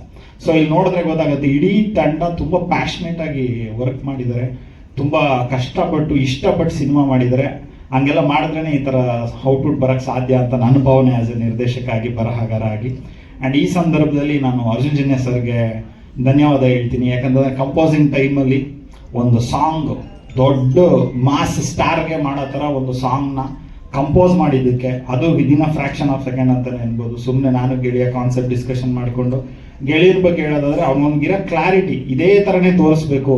ಸೊ ಇಲ್ಲಿ ನೋಡಿದ್ರೆ ಗೊತ್ತಾಗುತ್ತೆ, ಇಡೀ ತಂಡ ತುಂಬ ಪ್ಯಾಷನೇಟಾಗಿ ವರ್ಕ್ ಮಾಡಿದ್ದಾರೆ, ತುಂಬ ಕಷ್ಟಪಟ್ಟು ಇಷ್ಟಪಟ್ಟು ಸಿನಿಮಾ ಮಾಡಿದ್ದಾರೆ. ಹಂಗೆಲ್ಲ ಮಾಡಿದ್ರೇ ಈ ಥರ ಔಟ್ಪುಟ್ ಬರೋಕ್ಕೆ ಸಾಧ್ಯ ಅಂತ ನನ್ನ ಭಾವನೆ ಆ್ಯಸ್ ಎ ನಿರ್ದೇಶಕ ಆಗಿ, ಬರಹಗಾರ ಆಗಿ. ಆ್ಯಂಡ್ ಈ ಸಂದರ್ಭದಲ್ಲಿ ನಾನು ಅರ್ಜುನ್ ಜನ್ಯ ಸರ್ಗೆ ಧನ್ಯವಾದ ಹೇಳ್ತೀನಿ. ಯಾಕಂದರೆ ಕಂಪೋಸಿಂಗ್ ಟೈಮಲ್ಲಿ ಒಂದು ಸಾಂಗ್ ದೊಡ್ಡ ಮಾಸ್ ಸ್ಟಾರ್ಗೆ ಮಾಡೋ ಥರ ಒಂದು ಸಾಂಗ್ನ ಕಂಪೋಸ್ ಮಾಡಿದ್ದಕ್ಕೆ, ಅದು within a fraction of second ಅಂತಲೇ ಅನ್ಬೋದು. ಸುಮ್ಮನೆ ನಾನು ಗೆಳೆಯ ಕಾನ್ಸೆಪ್ಟ್ ಡಿಸ್ಕಷನ್ ಮಾಡಿಕೊಂಡು ಗೆಳೆಯರ ಬಗ್ಗೆ ಹೇಳೋದಾದ್ರೆ ಅವ್ನಿಗಿರೋ ಕ್ಲಾರಿಟಿ ಇದೇ ಥರನೇ ತೋರಿಸ್ಬೇಕು.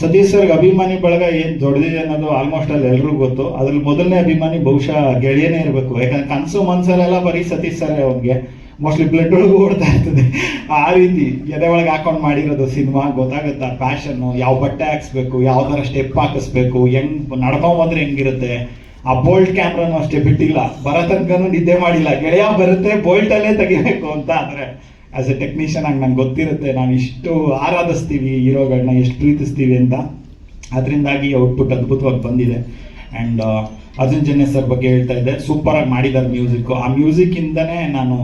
ಸತೀಶ್ ಸರ್ಗೆ ಅಭಿಮಾನಿ ಬಳಗ ಏನು ದೊಡ್ಡದಿದೆ ಅನ್ನೋದು ಆಲ್ಮೋಸ್ಟ್ ಅಲ್ಲಿ ಎಲ್ರಿಗೂ ಗೊತ್ತು. ಅದ್ರಲ್ಲಿ ಮೊದಲನೇ ಅಭಿಮಾನಿ ಬಹುಶಃ ಗೆಳೆಯನೇ ಇರಬೇಕು. ಯಾಕಂದ್ರೆ ಕನಸು ಮನ್ಸಲ್ಲೆಲ್ಲ ಬರೀ ಸತೀಶ್ ಸರ್ ಅವ್ನಿಗೆ ಮೋಸ್ಟ್ಲಿ ಬ್ಲಡ್ ಒಳಗೂ ಓಡ್ತಾ ಇರ್ತದೆ. ಆ ರೀತಿ ಎದೆ ಒಳಗೆ ಹಾಕೊಂಡು ಮಾಡಿರೋದು ಸಿನಿಮಾ. ಗೊತ್ತಾಗುತ್ತೆ ಪ್ಯಾಷನ್ನು, ಯಾವ ಬಟ್ಟೆ ಹಾಕ್ಸ್ಬೇಕು, ಯಾವ ಥರ ಸ್ಟೆಪ್ ಹಾಕಿಸ್ಬೇಕು, ಹೆಂಗ್ ನಡ್ಕೊಂಬಂದ್ರೆ ಹೆಂಗಿರುತ್ತೆ. ಆ ಬೋಲ್ಟ್ ಕ್ಯಾಮ್ರಾನು ಅಷ್ಟೇ ಬಿಟ್ಟಿಲ್ಲ, ಬರೋ ತನಕನೂ ನಿದ್ದೆ ಮಾಡಿಲ್ಲ. ಗೆಳೆಯ ಬರುತ್ತೆ ಬೋಲ್ಟಲ್ಲೇ ತೆಗಿಬೇಕು ಅಂತ. ಅಂದರೆ ಆ್ಯಸ್ ಎ ಟೆಕ್ನಿಷಿಯನ್ ಆಗಿ ನಂಗೆ ಗೊತ್ತಿರುತ್ತೆ ನಾವು ಇಷ್ಟು ಆರಾಧಿಸ್ತೀವಿ ಹೀರೋಗಳನ್ನ, ಎಷ್ಟು ಪ್ರೀತಿಸ್ತೀವಿ ಅಂತ. ಅದರಿಂದಾಗಿ ಔಟ್ಪುಟ್ ಅದ್ಭುತವಾಗಿ ಬಂದಿದೆ. ಆ್ಯಂಡ್ ಅರ್ಜುನ್ ಜನ್ಯ ಸರ್ ಬಗ್ಗೆ ಹೇಳ್ತಾ ಇದ್ದೆ, ಸೂಪರಾಗಿ ಮಾಡಿದ್ದಾರೆ ಮ್ಯೂಸಿಕ್ಕು. ಆ ಮ್ಯೂಸಿಕ್ಕಿಂದನೇ ನಾನು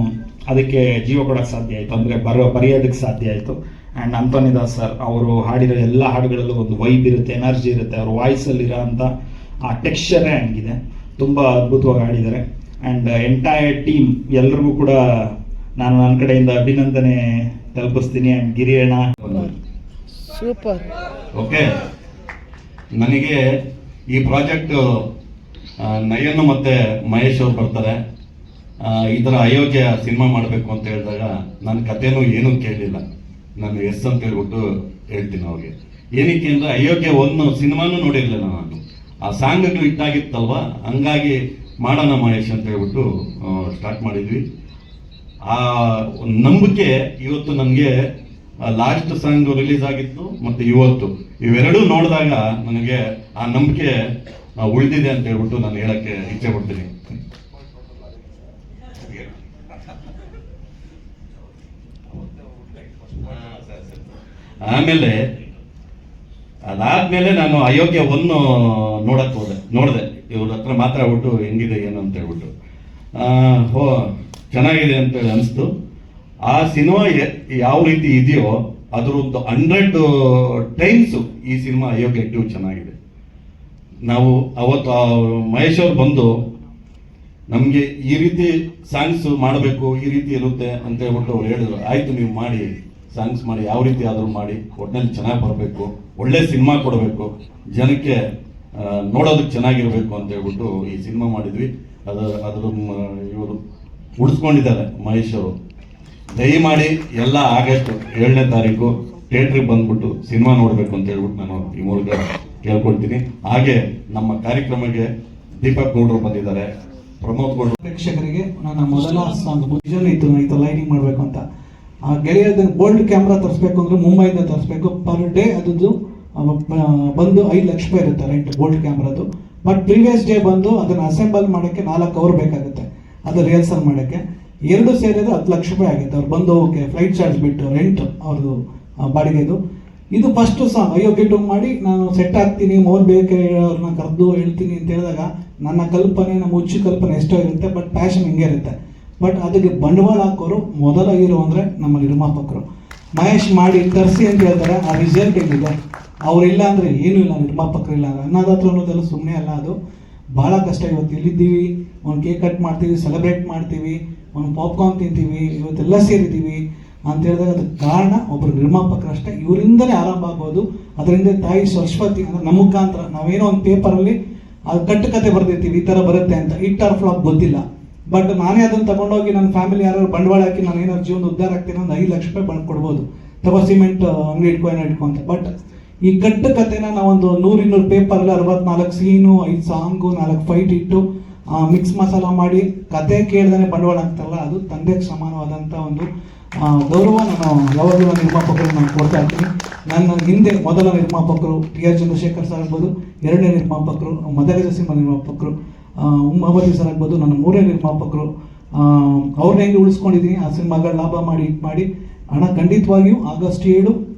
ಅದಕ್ಕೆ ಜೀವ ಕೊಡೋಕ್ಕೆ ಸಾಧ್ಯ ಆಯಿತು, ಅಂದರೆ ಬರೆಯೋದಕ್ಕೆ ಸಾಧ್ಯ ಆಯಿತು. ಆ್ಯಂಡ್ ಅಂತೋನಿದಾಸ್ ಸರ್ ಅವರು ಹಾಡಿರೋ ಎಲ್ಲ ಹಾಡುಗಳಲ್ಲೂ ಒಂದು ವೈಬ್ ಇರುತ್ತೆ, ಎನರ್ಜಿ ಇರುತ್ತೆ. ಅವ್ರ ವಾಯ್ಸಲ್ಲಿರೋ ಅಂಥ ಆ ಟೆಕ್ಸ್ಚರೇ ಹಂಗಿದೆ, ತುಂಬ ಅದ್ಭುತವಾಗಿ ಹಾಡಿದ್ದಾರೆ. ಆ್ಯಂಡ್ ಎಂಟೈರ್ ಟೀಮ್ ಎಲ್ರಿಗೂ ಕೂಡ ನಾನು ನನ್ನ ಕಡೆಯಿಂದ ಅಭಿನಂದನೆ ತಲುಪಿಸ್ತೀನಿ. And Giriyanna super. ಓಕೆ, ನನಗೆ ಈ ಪ್ರಾಜೆಕ್ಟ್ ನಯನ್ ಮತ್ತು ಮಹೇಶ್ ಅವ್ರು ಬರ್ತಾರೆ. ಈ ಥರ ಅಯೋಗ್ಯ ಸಿನಿಮಾ ಮಾಡಬೇಕು ಅಂತ ಹೇಳಿದಾಗ ನನ್ನ ಕಥೆನೂ ಏನೂ ಕೇಳಲಿಲ್ಲ, ನಾನು ಎಸ್ ಅಂತ ಹೇಳ್ಬಿಟ್ಟು ಹೇಳ್ತೀನಿ ಅವ್ರಿಗೆ. ಏನಕ್ಕೆ ಅಂದರೆ ಅಯೋಗ್ಯ ಒಂದು ಸಿನಿಮಾನೂ ನೋಡಿರಲಿಲ್ಲ ನಾನು. ಆ ಸಾಂಗ್ಗಳು ಹಿಟ್ಟಾಗಿತ್ತಲ್ವ, ಹಂಗಾಗಿ ಮಾಡೋಣ ಮಹೇಶ್ ಅಂತ ಹೇಳ್ಬಿಟ್ಟು ಸ್ಟಾರ್ಟ್ ಮಾಡಿದ್ವಿ. ಆ ನಂಬಿಕೆ ಇವತ್ತು ನನಗೆ ಲಾಸ್ಟ್ ಸಾಂಗ್ ರಿಲೀಸ್ ಆಗಿತ್ತು ಮತ್ತು ಇವತ್ತು ಇವೆರಡೂ ನೋಡಿದಾಗ ನನಗೆ ಆ ನಂಬಿಕೆ ಉಳಿದಿದೆ ಅಂತ ಹೇಳ್ಬಿಟ್ಟು ನಾನು ಹೇಳಕ್ಕೆ ಇಚ್ಛೆ ಪಡ್ತೀನಿ. ಆಮೇಲೆ ಅದಾದ್ಮೇಲೆ ನಾನು ಅಯೋಗ್ಯ ಒಂದು ನೋಡಕ್ ನೋಡಿದೆ ಇವ್ರ ಹತ್ರ ಮಾತಾಡ್ಬಿಟ್ಟು ಹೆಂಗಿದೆ ಏನು ಅಂತ ಹೇಳ್ಬಿಟ್ಟು ಚೆನ್ನಾಗಿದೆ ಅಂತೇಳಿ ಅನಿಸ್ತು. ಆ ಸಿನಿಮಾ ಯಾವ ರೀತಿ ಇದೆಯೋ ಅದರದ್ದು 100 ಟೈಮ್ಸು ಈ ಸಿನಿಮಾ ಅಯೋಗ್ಯ 2 ಚೆನ್ನಾಗಿದೆ. ನಾವು ಅವತ್ತು ಮಹೇಶ್ ಅವ್ರು ಬಂದು ನಮಗೆ ಈ ರೀತಿ ಸಾಂಗ್ಸ್ ಮಾಡಬೇಕು, ಈ ರೀತಿ ಇರುತ್ತೆ ಅಂತ ಹೇಳ್ಬಿಟ್ಟು ಅವ್ರು ಹೇಳಿದ್ರು. ಆಯ್ತು, ನೀವು ಮಾಡಿ, ಸಾಂಗ್ಸ್ ಮಾಡಿ, ಯಾವ ರೀತಿ ಆದರೂ ಮಾಡಿ, ಒಟ್ಟಿನಲ್ಲಿ ಚೆನ್ನಾಗಿ ಬರಬೇಕು, ಒಳ್ಳೆ ಸಿನಿಮಾ ಕೊಡಬೇಕು, ಜನಕ್ಕೆ ನೋಡೋದಕ್ಕೆ ಚೆನ್ನಾಗಿರ್ಬೇಕು ಅಂತ ಹೇಳ್ಬಿಟ್ಟು ಈ ಸಿನಿಮಾ ಮಾಡಿದ್ವಿ. ಅದ್ರ ಇವರು ಉಳಿಸ್ಕೊಂಡಿದ್ದಾರೆ ಮಹೇಶ್ ಅವರು. ದಯಮಾಡಿ ಎಲ್ಲ ಆಗಸ್ಟ್ 7ನೇ ತಾರೀಕು ಥಿಯೇಟ್ರಿಗೆ ಬಂದ್ಬಿಟ್ಟು ಸಿನಿಮಾ ನೋಡಬೇಕು ಅಂತ ಹೇಳ್ಬಿಟ್ಟು ನಾನು ಈ ಮೂಲಕ ಕೇಳ್ಕೊಳ್ತೀನಿ. ಹಾಗೆ ನಮ್ಮ ಕಾರ್ಯಕ್ರಮಕ್ಕೆ ದೀಪಕ್ ಗೌಡ್ರು ಬಂದಿದ್ದಾರೆ, ಪ್ರಮೋದ್ ಗೌಡ್ರು. ಪ್ರೇಕ್ಷಕರಿಗೆ ನನ್ನ ಮೊದಲ ಸಾಂಗ್ ವಿಷನ್ ಇತ್ತು, ಈ ಥರ ಲೈಟಿಂಗ್ ಮಾಡಬೇಕು ಅಂತ. ಆ ಗೆಳೆಯದ ಬೋಲ್ಡ್ ಕ್ಯಾಮ್ರಾ ತರಿಸ್ಬೇಕು ಅಂದ್ರೆ ಮುಂಬೈಯಿಂದ ತರಿಸ್ಬೇಕು. ಪರ್ ಡೇ ಅದು ಬಂದು 5 ಲಕ್ಷ ರೂಪಾಯಿ ಇರುತ್ತೆ ರೆಂಟ್ ಬೋಲ್ಡ್ ಕ್ಯಾಮ್ರಾದು. ಬಟ್ ಪ್ರೀವಿಯಸ್ ಡೇ ಬಂದು ಅದನ್ನು ಅಸೆಂಬಲ್ ಮಾಡೋಕ್ಕೆ 4 ಅವರ್ ಬೇಕಾಗುತ್ತೆ, ಅದು ರಿಹರ್ಸಲ್ ಮಾಡೋಕ್ಕೆ. 2 ಸೇರಿದ್ರೆ 10 ಲಕ್ಷ ರೂಪಾಯಿ ಆಗುತ್ತೆ. ಅವ್ರು ಬಂದು ಹೋಗೋಕ್ಕೆ ಫ್ಲೈಟ್ ಚಾರ್ಜ್ ಬಿಟ್ಟು ರೆಂಟ್ ಅವ್ರದ್ದು ಬಾಡಿಗೆದು. ಇದು ಫಸ್ಟ್ ಸಾಂಗ್ ಅಯೋಗ್ಯ 2 ಮಾಡಿ ನಾನು ಸೆಟ್ ಆಗ್ತೀನಿ, ಮೋರ್ ಬೇಕವ್ರನ್ನ ಕರೆದು ಹೇಳ್ತೀನಿ ಅಂತ ಹೇಳಿದಾಗ ನನ್ನ ಕಲ್ಪನೆ, ನಮ್ಮ ಹುಚ್ಚು ಕಲ್ಪನೆ ಎಷ್ಟೋ ಇರುತ್ತೆ, ಬಟ್ ಪ್ಯಾಷನ್ ಹಿಂಗೆ ಇರುತ್ತೆ. ಬಟ್ ಅದಕ್ಕೆ ಬಂಡವಾಳ ಹಾಕೋರು ಮೊದಲ ಹೀರೋ ಅಂದರೆ ನಮ್ಮ ನಿರ್ಮಾಪಕರು. ಮಹೇಶ್ ಮಾಡಿ ತರಿಸಿ ಅಂತ ಹೇಳ್ತಾರೆ, ಆ ರಿಸಲ್ಟ್ ಏನಿದೆ ಅವರಿಲ್ಲ ಅಂದರೆ ಏನೂ ಇಲ್ಲ, ನಿರ್ಮಾಪಕರು ಇಲ್ಲ ಅಂದರೆ. ಅನ್ನೋದತ್ರ ಅನ್ನೋದೆಲ್ಲ ಸುಮ್ಮನೆ ಅಲ್ಲ, ಅದು ಭಾಳ ಕಷ್ಟ. ಇವತ್ತು ಇಲ್ಲಿದ್ದೀವಿ, ಒಂದು ಕೇಕ್ ಕಟ್ ಮಾಡ್ತೀವಿ, ಸೆಲೆಬ್ರೇಟ್ ಮಾಡ್ತೀವಿ, ಒಂದು ಪಾಪ್ಕಾರ್ನ್ ತಿಂತೀವಿ, ಇವತ್ತೆಲ್ಲ ಸೇರಿದ್ದೀವಿ ಅಂತ ಹೇಳಿದಾಗ ಅದಕ್ಕೆ ಕಾರಣ ಒಬ್ಬರು ನಿರ್ಮಾಪಕರಷ್ಟೇ. ಇವರಿಂದಲೇ ಆರಂಭ ಆಗ್ಬೋದು. ಅದರಿಂದ ತಾಯಿ ಸರಸ್ವತಿ ಅಂದರೆ ನಮ್ಮ ಮುಖಾಂತರ ನಾವೇನೋ ಒಂದು ಪೇಪರಲ್ಲಿ ಅದು ಕಟ್ಟುಕತೆ ಬರ್ದಿರ್ತೀವಿ, ಈ ಥರ ಬರುತ್ತೆ ಅಂತ. ಹಿಟ್ ಆರ್ ಫ್ಲಾಪ್ ಗೊತ್ತಿಲ್ಲ, ಬಟ್ ನಾನೇ ಅದನ್ನು ತಗೊಂಡೋಗಿ ನನ್ನ ಫ್ಯಾಮಿಲಿ ಯಾರು ಬಂಡವಾಳ ಹಾಕಿ ನಾನು ಏನಾದ್ರು ಜೀವನ ಉದ್ಧಾರ ಆಗ್ತೀನಿ, ಒಂದು 5 ಲಕ್ಷ ರೂಪಾಯಿ ಬಂದು ಕೊಡ್ಬೋದು, ತಗೋ ಸಿಮೆಂಟ್ ಅಂಗಡಿ ಇಟ್ಕೊ ಅಂತ. ಬಟ್ ಈ ಕಟ್ಟುಕತೆನ ನಾವೊಂದು 100-200 ಪೇಪರಲ್ಲಿ 64 ಸೀನು, 5 ಸಾಂಗು, 4 ಫೈಟ್ ಇಟ್ಟು ಮಿಕ್ಸ್ ಮಸಾಲ ಮಾಡಿ ಕತೆ ಕೇಳ್ದೇ ಬಂಡವಾಳ ಆಗ್ತಾರಲ್ಲ, ಅದು ತಂದೆಗೆ ಸಮಾನವಾದಂಥ ಒಂದು ಗೌರವ ನಾನು ಯಾವಾಗಲೂ ನನ್ನ ನಿರ್ಮಾಪಕರಿಗೆ ನಾನು ಕೊಡ್ತಾ ಇರ್ತೀನಿ. ನನ್ನ ಹಿಂದೆ ಮೊದಲ ನಿರ್ಮಾಪಕರು ಟಿ.ಆರ್. ಚಂದ್ರಶೇಖರ್ ಸರ್ ಆಗ್ಬೋದು, ಎರಡನೇ ನಿರ್ಮಾಪಕರು ಮದಗಜ ಸಿನಿಮಾ ನಿರ್ಮಾಪಕರು ಉಮಾವತಿ ಸರ್ ಆಗ್ಬೋದು, ನನ್ನ ಮೂರನೇ ನಿರ್ಮಾಪಕರು, ಅವ್ರನ್ನ ಹೆಂಗೆ ಉಳಿಸ್ಕೊಂಡಿದ್ದೀನಿ, ಆ ಸಿನಿಮಾಗಳು ಲಾಭ ಮಾಡಿ ಹಣ ಖಂಡಿತವಾಗಿಯೂ ಆಗಸ್ಟ್ 7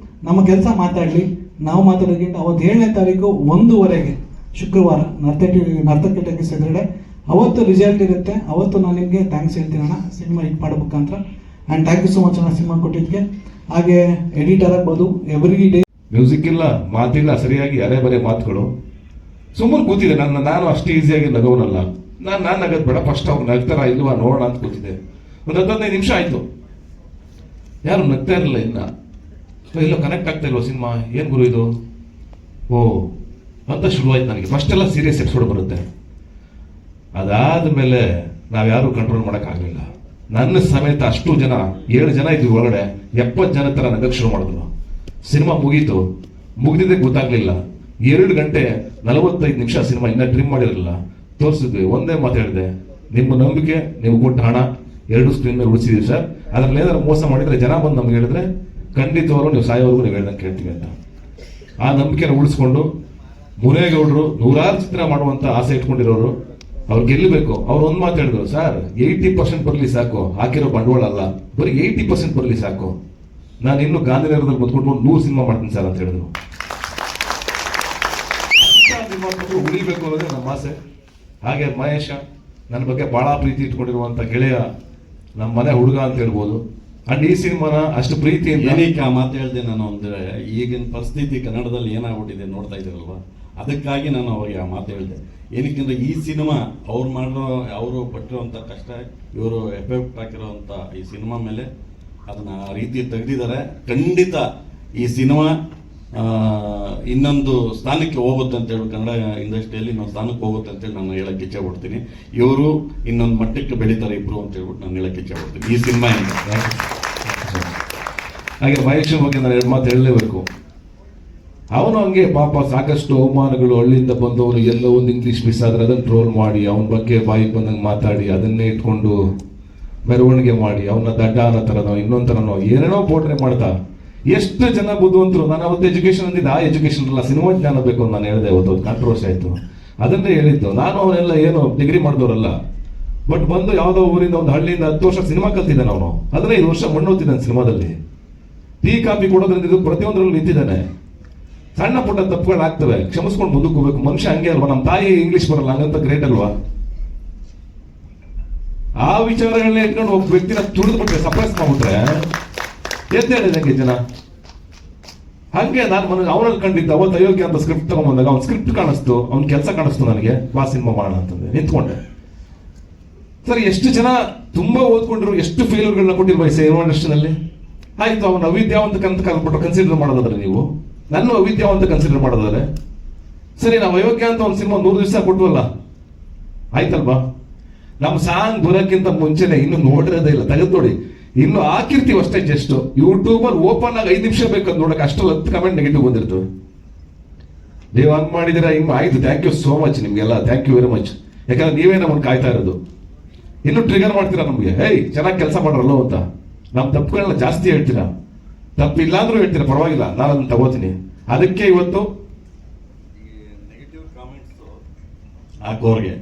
ನಮ್ಮ ಕೆಲಸ ಮಾತಾಡಲಿ. ನಾವು ಮಾತಾಡೋದಕ್ಕಿಂತ ಅವತ್ತು 7ನೇ ತಾರೀಕು 1:00 ಶುಕ್ರವಾರ ನರ್ತಕಿ ಟಾಕೀಸ್ ಎದುರುಗಡೆ ಅವತ್ತು ರಿಸಲ್ಟ್ ಇರುತ್ತೆ. ಅವತ್ತು ನಾನು ನಿಮಗೆ ಥ್ಯಾಂಕ್ಸ್ ಹೇಳ್ತೀನಿ ಅಣ್ಣ, ಸಿನಿಮಾ ಹಿಟ್ ಮಾಡಬೇಕಂತ. And thank you so much ಅಣ್ಣ ಸಿನಿಮಾ ಕೊಟ್ಟಿದ್ದಕ್ಕೆ. ಹಾಗೆ ಎಡಿಟರ್ ಆಗ್ಬೋದು, ಎವ್ರಿ ಡೇ ಮ್ಯೂಸಿಕ್ ಇಲ್ಲ, ಮಾತಿಲ್ಲ, ಸರಿಯಾಗಿ ಅರೆ ಬರೇ ಮಾತುಗಳು. ಸುಮ್ಮನೆ ಕೂತಿದೆ. ನಾನು ಅಷ್ಟು ಈಸಿಯಾಗಿ ನಗೋನಲ್ಲ. ನಾನು ನಗದ್ ಬೇಡ, ಫಸ್ಟ್ ಅವ್ರು ನಗ್ತಾರ ಇಲ್ವಾ ನೋಡೋಣ ಅಂತ ಕೂತಿದ್ದೆ. ಒಂದು 15 ನಿಮಿಷ ಆಯ್ತು, ಯಾರು ನಗ್ತಾ ಇರಲಿಲ್ಲ. ಇಲ್ಲೋ ಕನೆಕ್ಟ್ ಆಗ್ತಾ ಇಲ್ವ ಸಿನಿಮಾ, ಏನ್ ಗುರು ಇದು ಓ ಅಂತ ಶುರುವಾಯ್ತು ನನಗೆ. ಫಸ್ಟ್ ಎಲ್ಲ ಸೀರಿಯಸ್ ಎಪಿಸೋಡ್ ಬರುತ್ತೆ. ಅದಾದ್ಮೇಲೆ ನಾವ್ಯಾರು ಕಂಟ್ರೋಲ್ ಮಾಡೋಕ್ಕಾಗಲಿಲ್ಲ. ನನ್ನ ಸಮೇತ ಅಷ್ಟು ಜನ 7 ಜನ ಇದ್ವಿ ಒಳಗಡೆ, 70 ಜನ ತರ ನಗಕ್ ಶುರು ಮಾಡಿದ್ರು. ಸಿನಿಮಾ ಮುಗೀತು, ಮುಗಿದಿದ್ದೆ ಗೊತ್ತಾಗ್ಲಿಲ್ಲ. 2 ಗಂಟೆ 45 ನಿಮಿಷ ಸಿನಿಮಾ ಇನ್ನ ಟ್ರಿಮ್ ಮಾಡಿರಲಿಲ್ಲ, ತೋರಿಸಿದ್ವಿ. ಒಂದೇ ಮಾತು ಹೇಳಿದೆ, ನಿಮ್ಮ ನಂಬಿಕೆ, ನೀವು ಕೊಟ್ಟ ಹಣ 2 ಸ್ಕ್ರೀನ್ ಮೇಲೆ ಉಳಿಸಿದೀವಿ ಸರ್. ಅದ್ರಲ್ಲಿ ಏನಾದ್ರು ಮೋಸ ಮಾಡಿದ್ರೆ ಜನ ಬಂದು ನಮ್ಗೆ ಹೇಳಿದ್ರೆ ಖಂಡಿತವರು ನೀವು ಸಾಯೋವರೆಗೂ ನೀವು ಹೇಳ್ದಂಗೆ ಕೇಳ್ತೀವಿ ಅಂತ. ಆ ನಂಬಿಕೆನ ಉಳಿಸ್ಕೊಂಡು ಮುನೇಗೌಡರು 100 ಚಿತ್ರ ಮಾಡುವಂತ ಆಸೆ ಇಟ್ಕೊಂಡಿರೋರು, ಅವ್ರು ಗೆಲ್ಲಬೇಕು. ಅವ್ರು ಒಂದ್ ಮಾತು ಹೇಳಿದ್ರು, ಸರ್ 80% ಬರಲಿ ಸಾಕು, ಹಾಕಿರೋ ಬಂಡವಾಳ ಅಲ್ಲ, ಬರೀ 80% ಬರಲಿ ಸಾಕು, ನಾನು ಇನ್ನು ಗಾಂಧಿನಗರದಲ್ಲಿ ಬಂದ್ಕೊಂಡು 100 ಸಿನಿಮಾ ಮಾಡ್ತೀನಿ ಸರ್ ಅಂತ ಹೇಳಿದ್ರು. ಉಳಿಬೇಕು ಅನ್ನೋದೇ ನಮ್ಮ ಆಸೆ. ಹಾಗೆ ಮಹೇಶ ನನ್ನ ಬಗ್ಗೆ ಬಹಳ ಪ್ರೀತಿ ಇಟ್ಕೊಂಡಿರುವಂತ ಗೆಳೆಯ, ನಮ್ಮ ಮನೆ ಹುಡುಗ ಅಂತ ಹೇಳ್ಬೋದು. ಅಂಡ್ ಈ ಸಿನಿಮಾನ ಅಷ್ಟು ಪ್ರೀತಿಯಿಂದ ಏನಕ್ಕೆ ಆ ಮಾತು ಹೇಳಿದೆ ನಾನು ಅಂದ್ರೆ, ಈಗಿನ ಪರಿಸ್ಥಿತಿ ಕನ್ನಡದಲ್ಲಿ ಏನಾಗ್ಬಿಟ್ಟಿದೆ ನೋಡ್ತಾ ಇದ್ದೀರಲ್ವಾ, ಅದಕ್ಕಾಗಿ ನಾನು ಅವ್ರಿಗೆ ಆ ಮಾತು ಹೇಳಿದೆ. ಏನಕ್ಕೆಂದ್ರೆ ಈ ಸಿನಿಮಾ ಅವರು ಪಟ್ಟಿರುವಂಥ ಕಷ್ಟ, ಇವರು ಎಫೆಕ್ಟ್ ಹಾಕಿರೋವಂಥ ಈ ಸಿನಿಮಾ ಮೇಲೆ ಅದನ್ನ ಆ ರೀತಿ ತೆಗೆದಿದ್ದಾರೆ. ಖಂಡಿತ ಈ ಸಿನಿಮಾ ಇನ್ನೊಂದು ಸ್ಥಾನಕ್ಕೆ ಹೋಗುತ್ತೆ ಅಂತೇಳಿ, ಕನ್ನಡ ಇಂಡಸ್ಟ್ರಿಯಲ್ಲಿ ಇನ್ನೊಂದು ಸ್ಥಾನಕ್ಕೆ ಹೋಗುತ್ತೆ ಅಂತೇಳಿ ನಾನು ಹೇಳಕ್ಕೆ ಇಚ್ಛೆ ಪಡ್ತೀನಿ. ಇವರು ಇನ್ನೊಂದು ಮಟ್ಟಕ್ಕೆ ಬೆಳೀತಾರೆ ಇಬ್ರು ಅಂತ ಹೇಳ್ಬಿಟ್ಟು ನಾನು ಹೇಳಕ್ಕೆ ಇಚ್ಛೆ ಪಡ್ತೀನಿ ಈ ಸಿನಿಮಾಯಿಂದ. ಹಾಗೆ ಮಹೇಶ್ ಬಗ್ಗೆ ನಾನು 2 ಮಾತು ಹೇಳಲೇಬೇಕು. ಅವನು ಹಂಗೆ ಪಾಪ ಸಾಕಷ್ಟು ಅವಮಾನಗಳು, ಹಳ್ಳಿಯಿಂದ ಬಂದವನು ಎಲ್ಲೋ ಒಂದು ಇಂಗ್ಲಿಷ್ ಮಿಸ್ ಆದ್ರೆ ಅದನ್ನು ಟ್ರೋಲ್ ಮಾಡಿ, ಅವನ ಬಗ್ಗೆ ಬಾಯಿಗೆ ಬಂದಂಗೆ ಮಾತಾಡಿ, ಅದನ್ನೇ ಇಟ್ಕೊಂಡು ಮೆರವಣಿಗೆ ಮಾಡಿ, ಅವನ ದಡ್ಡ ಅನ್ನೋ ಥರನೋ ಇನ್ನೊಂದು ಥರನೋ ಏನೇನೋ ಪೋಟ್ರೆ ಮಾಡ್ತಾ. ಎಷ್ಟು ಜನ ಬುದ್ಧಿವಂತರು. ನಾನು ಅವತ್ತು ಎಜುಕೇಶನ್ ಅಂದಿದ್ದೆ, ಆ ಎಜುಕೇಶನ್ ಅಲ್ಲ, ಸಿನಿಮಾ ಜ್ಞಾನ ಬೇಕು ಅಂತ ನಾನು ಹೇಳಿದೆ. ಅವತ್ತು ಕಾಂಟ್ರವರ್ಸಿ ಆಯಿತು, ಅದನ್ನೇ ಹೇಳಿದ್ದು. ನಾನು ಅವನೆಲ್ಲ ಏನು ಡಿಗ್ರಿ ಮಾಡಿದವರಲ್ಲ, ಬಟ್ ಬಂದು ಯಾವುದೋ ಊರಿಂದ ಒಂದು ಹಳ್ಳಿಯಿಂದ 10 ವರ್ಷ ಸಿನಿಮಾ ಕಲ್ತಿದ್ದಾನೆ ಅವನು. 15 ವರ್ಷ ಮಣ್ಣೋತಿದ್ದಾನೆ ಸಿನಿಮಾದಲ್ಲಿ. ಟೀ ಕಾಫಿ ಕೊಡೋದ್ರಿಂದ ಪ್ರತಿಯೊಂದರಲ್ಲೂ ನಿಂತಿದ್ದಾನೆ. ಸಣ್ಣ ಪುಟ್ಟ ತಪ್ಪುಗಳಾಗ್ತವೆ, ಕ್ಷಮಿಸ್ಕೊಂಡು ಮುಂದಕ್ಕೆ ಹೋಗ್ಬೇಕು. ಮನುಷ್ಯ ಹಂಗೆ ಅಲ್ವಾ, ನಮ್ಮ ತಾಯಿ ಇಂಗ್ಲಿಷ್ ಬರಲ್ಲ ಹಂಗಂತ ಗ್ರೇಟ್ ಅಲ್ವಾ? ಆ ವಿಚಾರಗಳನ್ನ ಇಟ್ಕೊಂಡು ಒಬ್ಬ ವ್ಯಕ್ತಿನ ತುಳಿದ್ಬಿಟ್ರೆ, ಸಪ್ರೆಸ್ ಮಾಡ್ಬಿಟ್ರೆ ಎದ್ದೇಳಿದಂಗೆ ಜನ. ಹಂಗೆ ನಾನು ಅವನಲ್ಲಿ ಕಂಡಿದ್ದ ಅವತ್ತು ಅಯೋಗ್ಯ ಅಂತ ಸ್ಕ್ರಿಪ್ಟ್ ತಗೊಂಡ್ಬಂದಾಗ ಅವ್ನ ಸ್ಕ್ರಿಪ್ಟ್ ಕಾಣಿಸ್ತು, ಅವ್ನ ಕೆಲಸ ಕಾಣಿಸ್ತು ನನಗೆ, ಬಾ ಸಿನಿಮಾ ಮಾಡೋಣ ಅಂತಂದ್ರೆ ನಿಂತ್ಕೊಂಡೆ. ಸರ್ ಎಷ್ಟು ಜನ ತುಂಬಾ ಓದ್ಕೊಂಡ್ರು, ಎಷ್ಟು ಫೇಲ್ಯೂರ್ಗಳನ್ನ ಕೊಟ್ಟಿರುವ ಸಿನಿಮಾ ಇಂಡಸ್ಟ್ರಿನಲ್ಲಿ. ಆಯ್ತು, ಅವನ ಅವಿದ್ಯಾವಂತ ಅಂತ ಕಲ್ಬಿಟ್ಟು ಕನ್ಸಿಡರ್ ಮಾಡೋದಾದ್ರೆ, ನೀವು ನನ್ನ ಅವಿದ್ಯಾವಂತ ಕನ್ಸಿಡರ್ ಮಾಡೋದಾದ್ರೆ ಸರಿ, ನಾವು ಅಯೋಗ್ಯ ಅಂತ ಒಂದು ಸಿನಿಮಾ 100 ದಿವಸ ಕೊಟ್ಟವಲ್ಲ, ಆಯ್ತಲ್ವಾ? ನಮ್ಮ ಸಾಂಗ್ ಬರೋಕ್ಕಿಂತ ಮುಂಚೆನೆ ಇನ್ನು ನೋಡಿರೋದೇ ಇಲ್ಲ, ತೆಗೆದು ನೋಡಿ, ಇನ್ನು ಹಾಕಿರ್ತೀವಿ ಅಷ್ಟೇ. ಜಸ್ಟ್ ಯೂಟ್ಯೂಬಲ್ಲಿ ಓಪನ್ ಆಗಿ 5 ನಿಮಿಷ ಬೇಕಂತ ನೋಡಕ್ಕೆ ಅಷ್ಟೊಂದು 10 ಕಮೆಂಟ್ ನೆಗೆಟಿವ್ ಬಂದಿರ್ತವೆ. ನೀವು ಹಂಗೆ ಮಾಡಿದಿರ, ಹಿಂಗೆ ಆಯ್ತು, ಥ್ಯಾಂಕ್ ಯು ಸೋ ಮಚ್ ನಿಮ್ಗೆಲ್ಲ, ಥ್ಯಾಂಕ್ ಯು ವೆರಿ ಮಚ್. ಯಾಕಂದ್ರೆ ನೀವೇ ನಮ್ಮನ್ನು ಕಾಯ್ತಾ ಇರೋದು. ಇನ್ನು ಟ್ರಿಗರ್ ಮಾಡ್ತೀರಾ ನಮಗೆ, ಹೇಯ್ ಚೆನ್ನಾಗಿ ಕೆಲಸ ಮಾಡ್ರಲ್ಲೋ ಅಂತ. ನಮ್ಮ ತಪ್ಪುಗಳನ್ನ ಜಾಸ್ತಿ ಹೇಳ್ತೀರಾ, ತಪ್ಪಿಲ್ಲ ಅಂದ್ರೂ ಹೇಳ್ತೀರಾ, ಪರವಾಗಿಲ್ಲ, ನಾನು ಅದನ್ನ ತಗೋತೀನಿ. ಅದಕ್ಕೆ ಇವತ್ತು ನೆಗೆಟಿವ್ ಕಾಮೆಂಟ್ಸ್ ಹಾಕೋರ್ಗೆ,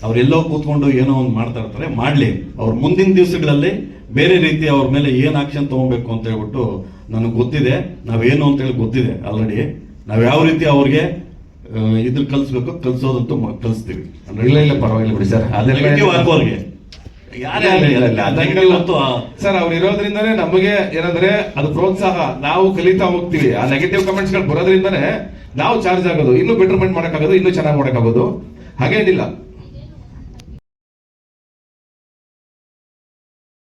ಅವರೆಲ್ಲೋ ಕೂತ್ಕೊಂಡು ಏನೋ ಒಂದು ಮಾಡ್ತಾ ಇರ್ತಾರೆ, ಮಾಡ್ಲಿ. ಅವ್ರ ಮುಂದಿನ ದಿವಸಗಳಲ್ಲಿ ಬೇರೆ ರೀತಿ ಅವ್ರ ಮೇಲೆ ಏನ್ ಆಕ್ಷನ್ ತಗೋಬೇಕು ಅಂತ ಹೇಳ್ಬಿಟ್ಟು ನನಗೆ ಗೊತ್ತಿದೆ. ನಾವೇನು ಅಂತ ಹೇಳಿ ಗೊತ್ತಿದೆ ಆಲ್ರೆಡಿ. ನಾವ್ ಯಾವ ರೀತಿ ಅವ್ರಿಗೆ ಇದ್ರ ಕಲಿಸ್ಬೇಕು, ಕಲಿಸೋದಂತೂ ಕಲಿಸ್ತೀವಿ. ಇಲ್ಲ ಪರವಾಗಿಲ್ಲ ಬಿಡಿ ಸರ್, ನೆಗೆಟಿವ್ ಹಾಕೋರ್ಗೆ ಸರ್ ಅವ್ರು ಇರೋದ್ರಿಂದಾನೇ ನಮಗೆ ಏನಂದ್ರೆ ಅದು ಪ್ರೋತ್ಸಾಹ, ನಾವು ಕಲಿತಾ ಹೋಗ್ತೀವಿ. ಆ ನೆಗೆಟಿವ್ ಕಮೆಂಟ್ಸ್ ಗಳು ಬರೋದ್ರಿಂದಾನೇ ನಾವು ಚಾರ್ಜ್ ಆಗೋದು, ಇನ್ನೂ ಬೆಟರ್ಮೆಂಟ್ ಮಾಡಕ್ಕಾಗೋದು, ಇನ್ನೂ ಚೆನ್ನಾಗಿ ಮಾಡಕ್ಕಾಗೋದು. ಹಾಗೇನಿಲ್ಲ,